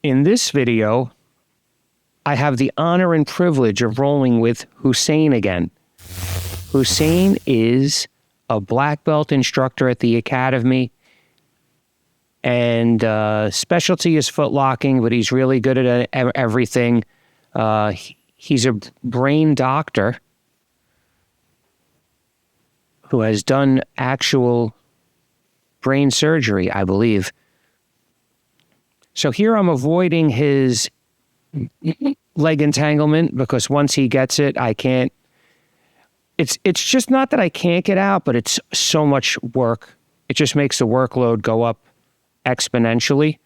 In this video, I have the honor and privilege of rolling with Husain again. Husain is a black belt instructor at the academy, and specialty is foot locking, but he's really good at everything. He's a brain doctor who has done actual brain surgery, I believe. So here I'm avoiding his leg entanglement because once he gets it, I can't. It's just not that I can't get out, but it's so much work. It just makes the workload go up exponentially.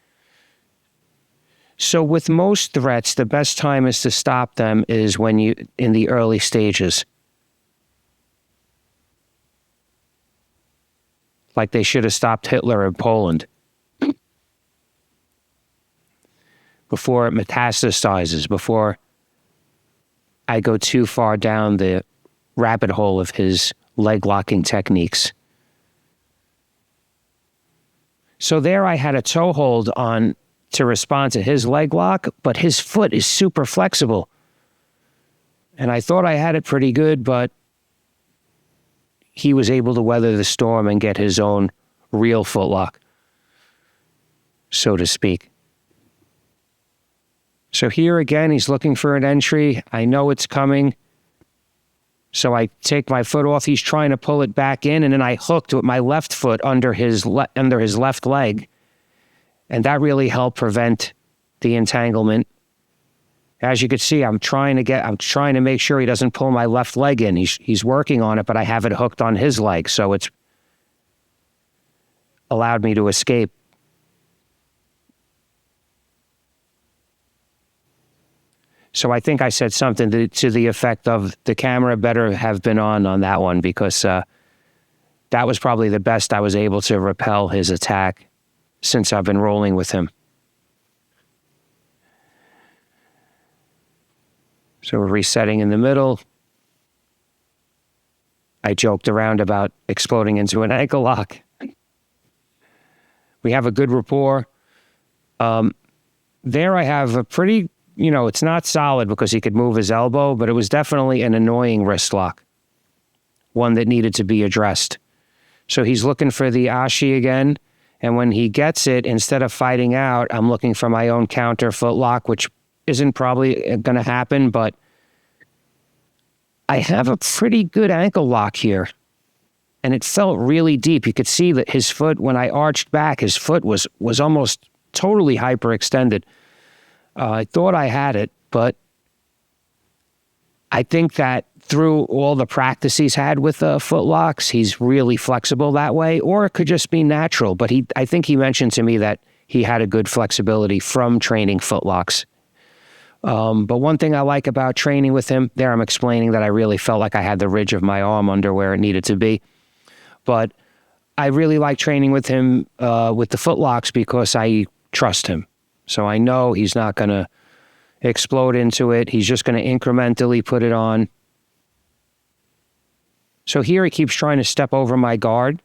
So with most threats, the best time is to stop them is when you in the early stages. Like they should have stopped Hitler in Poland before it metastasizes, before I go too far down the rabbit hole of his leg locking techniques. So there I had a toe hold on to respond to his leg lock, but his foot is super flexible. And I thought I had it pretty good, but he was able to weather the storm and get his own real foot lock, so to speak. So here again, he's looking for an entry. I know it's coming. So I take my foot off. He's trying to pull it back in, and then I hooked with my left foot under his left leg. And that really helped prevent the entanglement. As you can see, I'm trying to make sure he doesn't pull my left leg in. He's working on it, but I have it hooked on his leg, so it's allowed me to escape. So I think I said something to the effect of the camera better have been on that one, because that was probably the best I was able to repel his attack since I've been rolling with him. So we're resetting in the middle. I joked around about exploding into an ankle lock. We have a good rapport. There I have a pretty, it's not solid because he could move his elbow, but it was definitely an annoying wrist lock, one that needed to be addressed. So he's looking for the ashi again, and when he gets it, instead of fighting out, I'm looking for my own counter foot lock, which isn't probably going to happen, but I have a pretty good ankle lock here, and it felt really deep. You could see that his foot, when I arched back, his foot was almost totally hyperextended. I thought I had it, but I think that through all the practice he's had with foot locks, he's really flexible that way, or it could just be natural. But I think he mentioned to me that he had a good flexibility from training foot locks. But one thing I like about training with him, there I'm explaining that I really felt like I had the ridge of my arm under where it needed to be. But I really like training with him with the foot locks because I trust him. So I know he's not going to explode into it. He's just going to incrementally put it on. So here he keeps trying to step over my guard.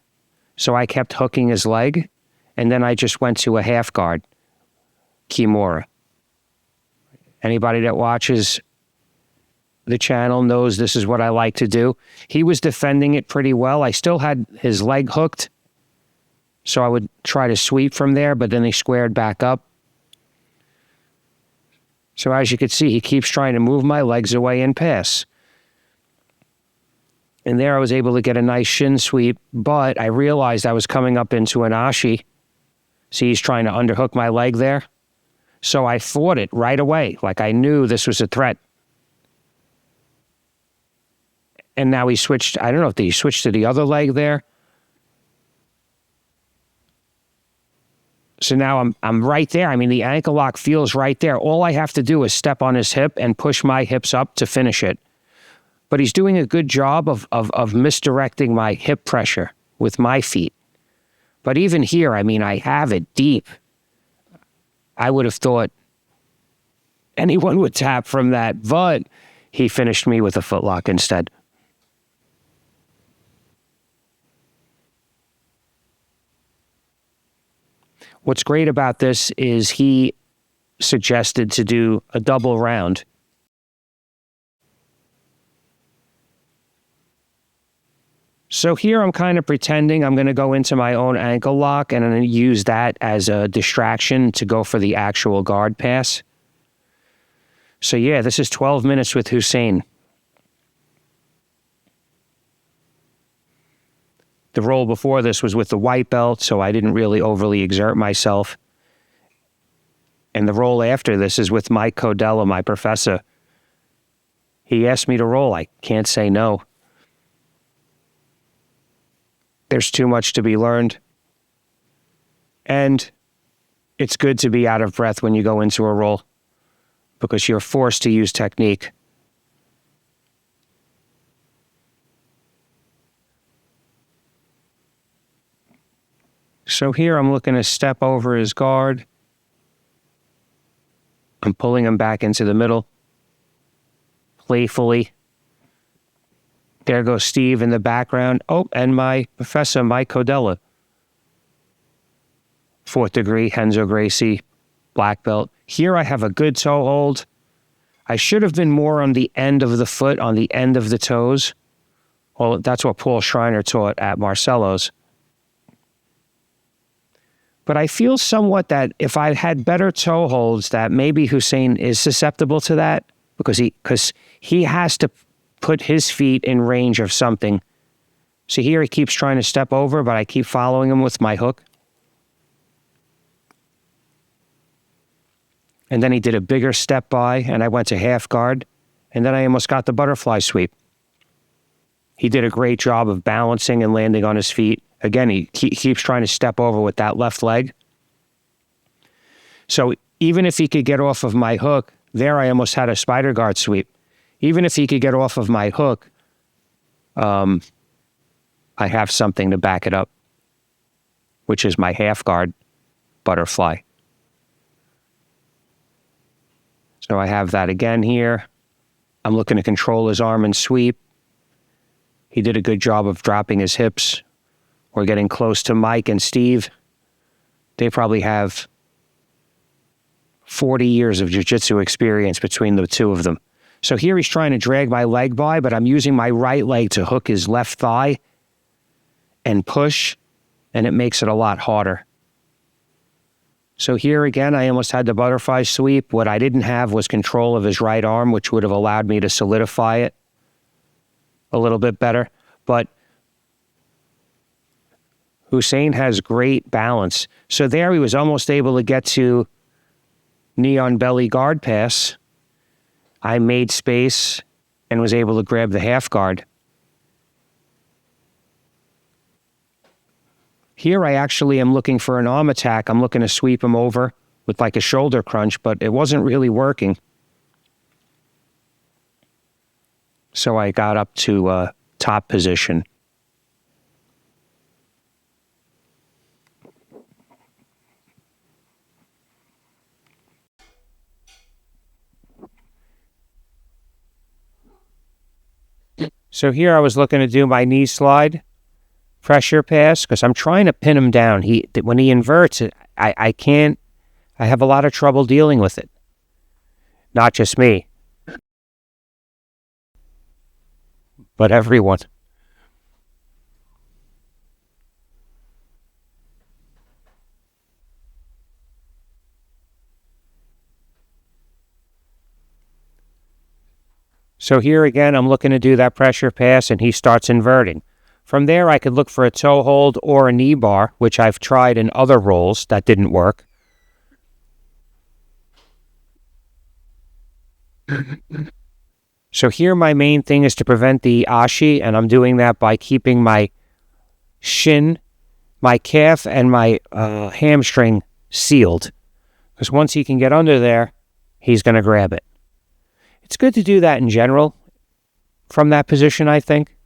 So I kept hooking his leg. And then I just went to a half guard, Kimura. Anybody that watches the channel knows this is what I like to do. He was defending it pretty well. I still had his leg hooked, so I would try to sweep from there, but then he squared back up. So as you can see, he keeps trying to move my legs away and pass. And there I was able to get a nice shin sweep, but I realized I was coming up into an ashi. See, he's trying to underhook my leg there. So I fought it right away, like I knew this was a threat. And now he switched, I don't know if he switched to the other leg there. So now I'm right there. I mean, the ankle lock feels right there. All I have to do is step on his hip and push my hips up to finish it. But he's doing a good job of misdirecting my hip pressure with my feet. But even here, I mean, I have it deep. I would have thought anyone would tap from that, but he finished me with a footlock instead. What's great about this is he suggested to do a double round. So here I'm kind of pretending I'm going to go into my own ankle lock and I'm going to use that as a distraction to go for the actual guard pass. So yeah, this is 12 minutes with Husain. The roll before this was with the white belt, so I didn't really overly exert myself. And the roll after this is with Mike Codella, my professor. He asked me to roll. I can't say no. There's too much to be learned. And it's good to be out of breath when you go into a roll because you're forced to use technique. So here I'm looking to step over his guard. I'm pulling him back into the middle, playfully. There goes Steve in the background. Oh, and my professor, Mike Codella. 4th degree, Renzo Gracie, black belt. Here I have a good toe hold. I should have been more on the end of the foot, on the end of the toes. Well, that's what Paul Schreiner taught at Marcelo's. But I feel somewhat that if I had better toe holds, that maybe Husain is susceptible to that because he has to put his feet in range of something. So here he keeps trying to step over, but I keep following him with my hook. And then he did a bigger step by, and I went to half guard, and then I almost got the butterfly sweep. He did a great job of balancing and landing on his feet. Again, he keeps trying to step over with that left leg. So even if he could get off of my hook, there I almost had a spider guard sweep. Even if he could get off of my hook, I have something to back it up, which is my half guard butterfly. So I have that again here. I'm looking to control his arm and sweep. He did a good job of dropping his hips. We're getting close to Mike and Steve. They probably have 40 years of jiu-jitsu experience between the two of them. So here he's trying to drag my leg by, but I'm using my right leg to hook his left thigh and push, and it makes it a lot harder. So here again, I almost had the butterfly sweep. What I didn't have was control of his right arm, which would have allowed me to solidify it a little bit better. But Husain has great balance. So there he was almost able to get to knee on belly guard pass. I made space and was able to grab the half guard. Here I actually am looking for an arm attack. I'm looking to sweep him over with like a shoulder crunch, but it wasn't really working. So I got up to top position. So here I was looking to do my knee slide pressure pass because I'm trying to pin him down. When he inverts it, I can't. I have a lot of trouble dealing with it. Not just me, but everyone. So here again, I'm looking to do that pressure pass, and he starts inverting. From there, I could look for a toe hold or a knee bar, which I've tried in other rolls that didn't work. So here my main thing is to prevent the ashi, and I'm doing that by keeping my shin, my calf, and my hamstring sealed. Because once he can get under there, he's going to grab it. It's good to do that in general from that position, I think.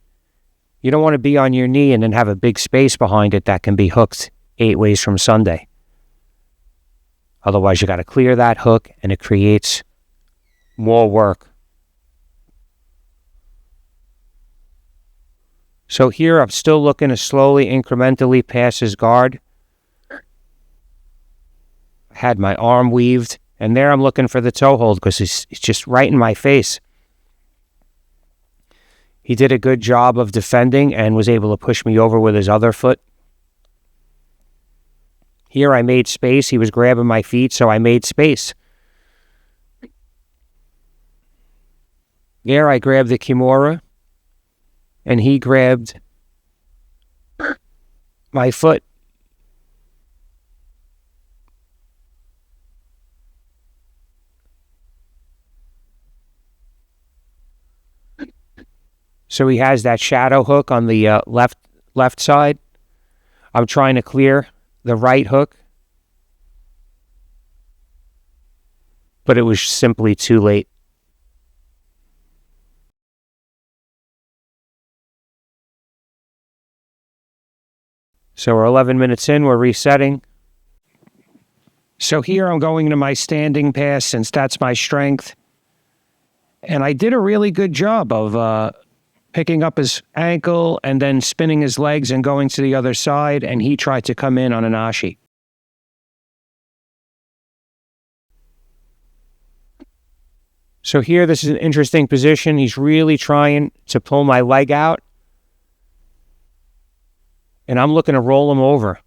You don't want to be on your knee and then have a big space behind it that can be hooked 8 ways from Sunday. Otherwise, you got to clear that hook, and it creates more work. So here, I'm still looking to slowly, incrementally pass his guard. I had my arm weaved, And there I'm looking for the toe hold because he's just right in my face. He did a good job of defending and was able to push me over with his other foot. Here I made space. He was grabbing my feet, so I made space. There I grabbed the Kimura, and he grabbed my foot. So he has that shadow hook on the left side. I'm trying to clear the right hook, but it was simply too late. So we're 11 minutes in, we're resetting. So here I'm going to my standing pass since that's my strength. And I did a really good job of picking up his ankle and then spinning his legs and going to the other side, and he tried to come in on an ashi. So here, this is an interesting position. He's really trying to pull my leg out, and I'm looking to roll him over.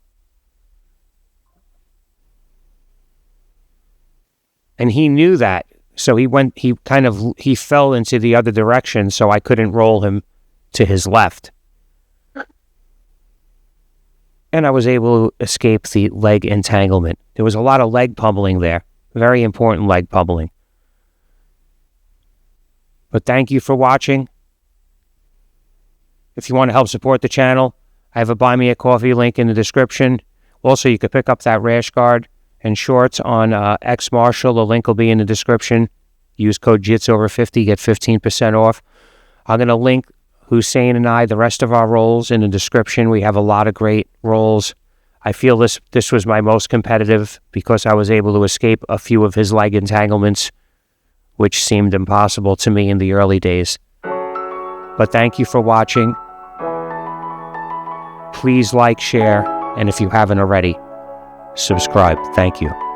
And he knew that. So he fell into the other direction, so I couldn't roll him to his left. And I was able to escape the leg entanglement. There was a lot of leg pummeling there. Very important leg pummeling. But thank you for watching. If you want to help support the channel, I have a Buy Me a Coffee link in the description. Also, you can pick up that rash guard and shorts on X Marshall. The link will be in the description. Use code Jits over 50, get 15% off. I'm going to link Husain and I, the rest of our roles, in the description. We have a lot of great roles. I feel this was my most competitive because I was able to escape a few of his leg entanglements, which seemed impossible to me in the early days. But thank you for watching. Please like, share, and if you haven't already, subscribe. Thank you.